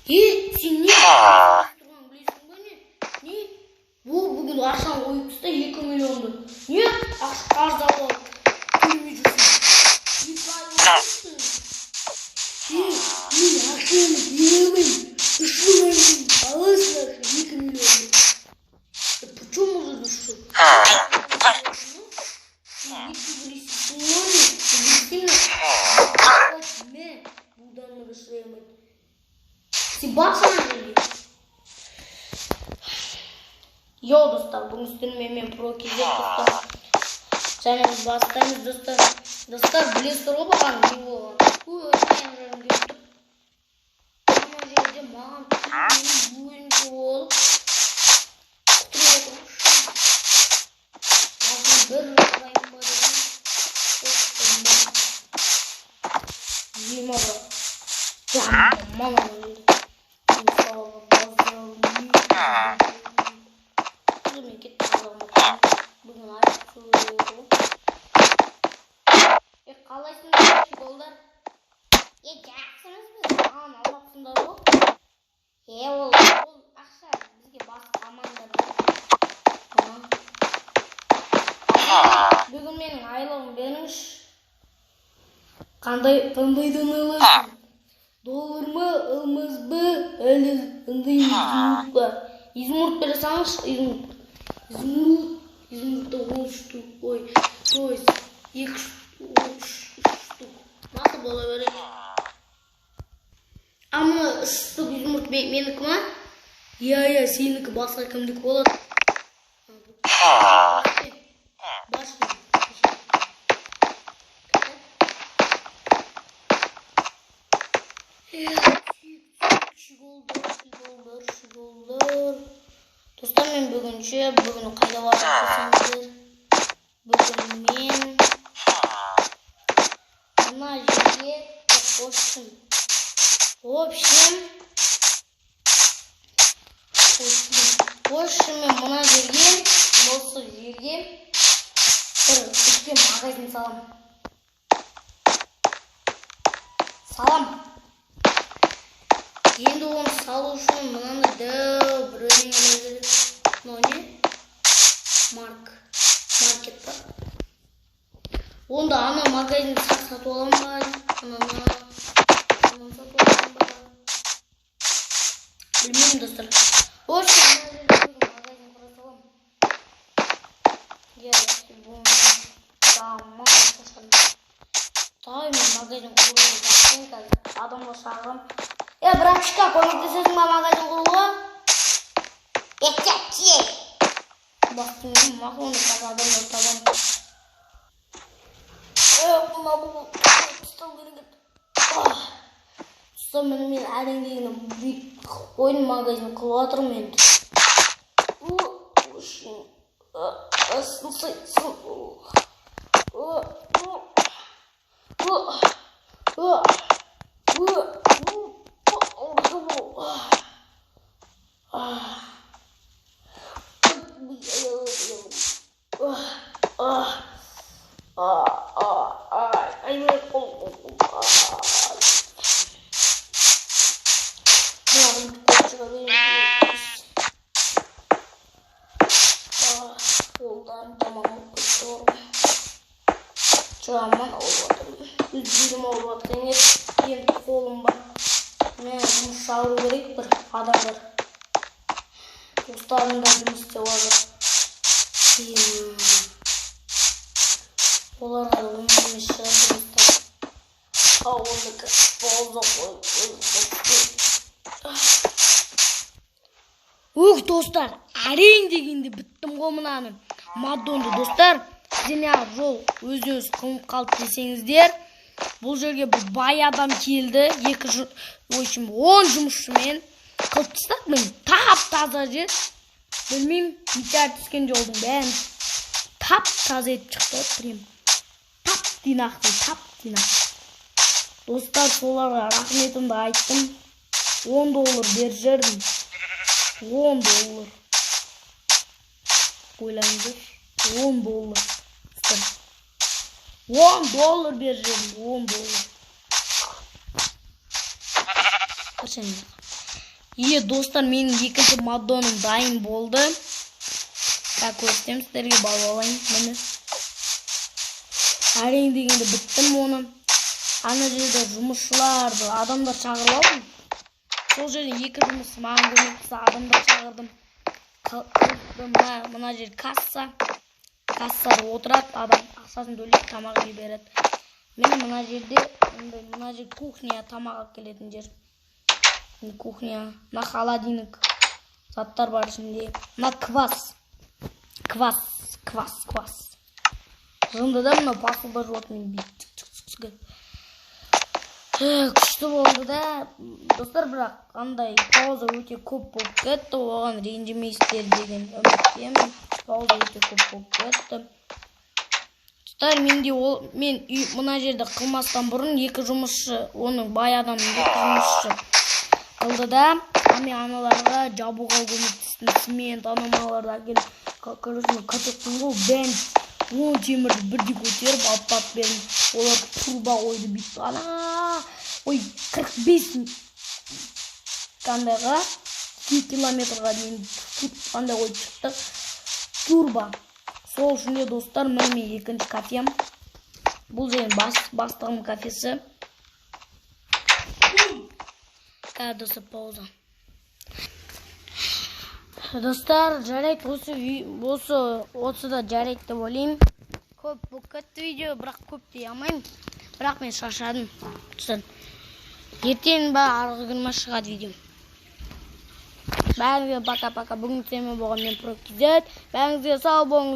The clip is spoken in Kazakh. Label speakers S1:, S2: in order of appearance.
S1: Sen ne? Turgan bilesің бе не? Не? Бұл бүгін ақшаны қойып тастап 2 миллионды. Не? Қарыз алып алып төлемей жүрсің. Не қайырмайсың? Мен ақшаны беремін. 3 миллионды аласың 2 миллионды. Почему же душу? Йоу, достар, бүгін сіздермен про кезек достар. Және біз бастаймыз, достар. Достар, білесіздер ғой маған не болған? Өткен жерім кеттіп. Ана жерде маған бөлінді болып. Құтырып отырмын. Бір райым ба деген. Ема ба. Мама өлді. Бүгін айтып сөйледі. Қалайсыңдар шиколдар? Жақсымыз біз? Маған алапсыңдар ғой? Ол ақша бізге басып қалмаңдар. Бүгін менің айлығым беріңізші. Қандайдан ойлайсың? Доллар ма, алмаз ба, әлі қандай изумруд ба? Изумруд бере салыңызшы, изумрудта 10 штук, ой, то есть 2 штук. Nasıl бола береді? Ама 3 штук изумруд менікі ма? Я, сенікі басқа кімдікі болады? Шиголдар. Достар, мен бүгін қайда барып десеңіздер. Бүгін мен мына жерге в общем мен мына жерге осы жерге бір үлкен магазин салам. Енді оны салу үшін мынандай дәу бір өлеңелер керек. Но не? Маркет бар. Онда ана магазин сатып алам ба? Ананы сатып алам ба? Білмеймін, достар. Осы магазин құра салам. Мен магазин құруға адамға шағырам. Братчика, көмектесесің ба магазин құруға? Еккетші! Бақтың мақылын адамдар табам. Бұна бұл тұстан керек еді. Тұстан мен әреңдегені ойын магазин қылып атырмын енді. Çağırman olmadı. Üzgünüm olmadı. Yeni kolum var. Ne bunu şahı gerek bir adam var. Dostlarım da bilmişti vardı. Olar da onu bilmişler dostlar. Ondaki boğazda dostlar, әрең дегенде біттім ғой мынаның маддонды достар. Сізден жол өзіңіз қылып қалды десеңіздер, бұл жерге бір бай адам келді, 10 жұмысшымен қылып тастады. Мен тап-таза жер, білмеймін, итар түскен жолдың бәрін тап-таза етіп шықты. Прям тап-тинақ. Достар, соларға рахметімді айттым. $10 бер жердім. $10. Ойлаңыздар, $10. $10 бер жердім, $10. Қашан Достар, менің екінші маддоным дайын болды. Так, көрсетемін сіздерге, балып алайын. Міне. Әрең дегенде біттім оны. Ана жерде жұмысшыларды, адамдар шақырып алдым. Сол жерде екі жұмыс маған көмектесті, адамдар шақырдым. Мына жер касса. Кассада отырады, адам ақшасын төлейді, тамақ жей береді. Міне мына жер кухня, тамақ алып келетін жер. Кухня, мына холодильник заттар бар ішінде. Мына квас. Жынды да мына посуда жуатын күшті болды да. Достар, бірақ қандай пауза өте көп болып кетті. Оған ренжімейсіздер деген үміттемін. Пауза өте көп болып кетті. Достар, мен мына жерде қылмастан бұрын екі жұмысшы, оның бай адамның екі жұмысшы қылды да, мен аналарға жабуға көмектестім. Цемент, анамаларды әкеліп, көресің, катоктың ғой, бән 10 темірді бірде көтеріп, алып бердім. Олар турба қойды бүйтті. Ой, 45 қандайға 2 километрға дейін қандай қойып шықты. Турба. Сол үшін де, достар, мен екінші кафем. Бұл жердің бастығым кафесі. Достар, пауза. Достар, жарайды, осы да жарайды деп ойлаймын. Көп болып кетті видео, бірақ көп дей алмаймын. Бірақ мен шаршадым. Ертең ба арғы күні шығады видео. Бәріңізге пока-пока. Бүгін сенімен болған мен Прокизет. Бәріңізге сау болыңыз.